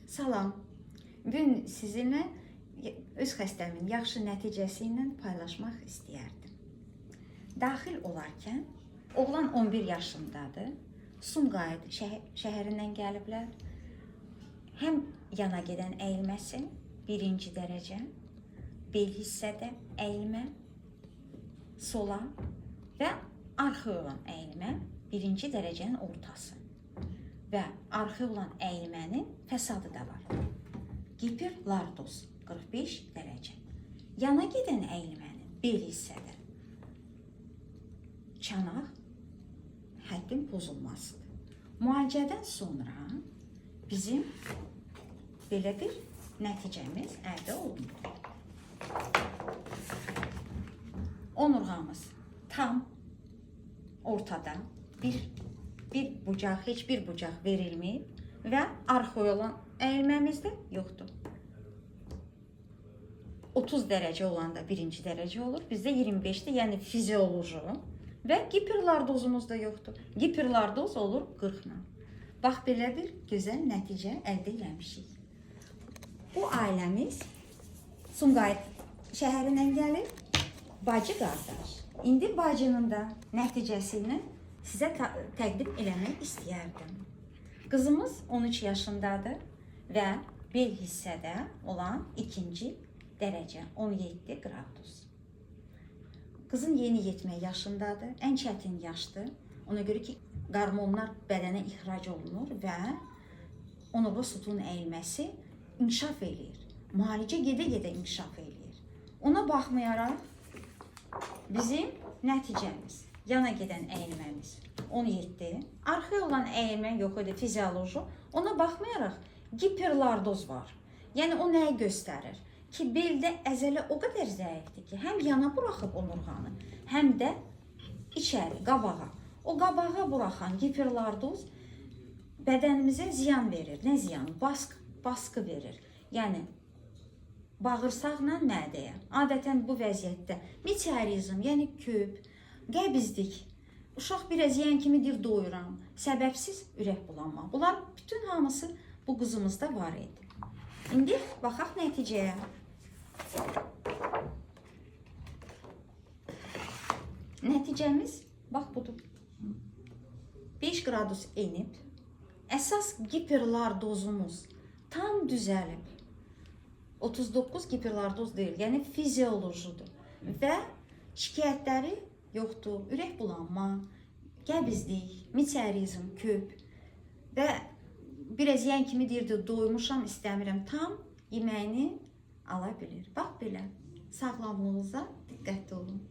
Salam. Bugün sizinlə öz xəstəmin yaxşı nəticəsi ilə paylaşmaq istəyərdim. Daxil olarkən oğlan 11 yaşındadır. Sumqayıt şəhərindən gəliblər. Həm yana gedən əyilməsi 1-ci dərəcə, bel hissədə əyilmə, sola və arxa olan əyilmə 1-ci dərəcənin ortası və arxa olan əyilmənin fəsadı da var. Giperlardoz 45 dərəcə. Yana gedən əyilmənin bel hissədə çanaq həddin pozulmasıdır. Müalicədən sonra bizim belə bir nəticəmiz əldə olunur. Onurğamız tam ortada, bir bucaq, heç bir bucaq verilməyib və arxa olan əyilməmiz də yoxdur. 30 dərəcə olanda 1-ci dərəcə olur, bizdə 25-də, yəni fizioloji və giperlardozumuz da yoxdur. Giperlardoz olur 40-la. Bax, belə bir gözəl nəticə əldə eləmişik. Bu ailəmiz Sumqayıt şəhərindən gəlir, bacı qardaş. İndi bacının da nəticəsini sizə təqdim eləmək istəyərdim. Qızımız 13 yaşındadır və bel hissədə olan 2-ci dərəcə 17 qradus. Qızın yeni yetmə yaşındadır, ən çətin yaşdır. Ona görə ki, qarmonlar bədənə ixrac olunur və onurğa sütunun əyilməsi inkişaf eləyir. Müalicə gedə-gedə inkişaf eləyir. Ona baxmayaraq bizim nəticəmiz, yana gedən əyilməmiz 17, arxa olan əyilmə yox idi, fizioloji. Ona baxmayaraq giperlardoz var. Yəni o nəyi göstərir? Ki, beldə əzələ o qədər zəifdir ki, həm yana buraxıb onurğanı, həm də içəri, qabağa. O qabağa buraxan giperlardoz bədənimizə ziyan verir. Nə ziyanı? Baskı verir. Yəni bağırsaqla mədəyə. Adətən bu vəziyyətdə meteorizm, yəni küp, qəbizlik, uşaq biraz yeyən kimi dil doyuram, səbəbsiz ürək bulanma. Bunlar bütün hamısı bu qızımızda var idi. İndi baxaq nəticəyə. Nəticəmiz bax budur. 5 qradus enib. Əsas giperlardozumuz tam düzəlib. 39 giperlardoz deyil, yəni fiziolojidir. Və şikayətləri yoxdur. Ürək bulanma, qəbizlik, meteorizm, küp və biraz yeyən kimi deyirdi, doymuşam, istəmirəm, tam yeməyini ala bilir. Bax belə, sağlamlığınıza diqqətli olun.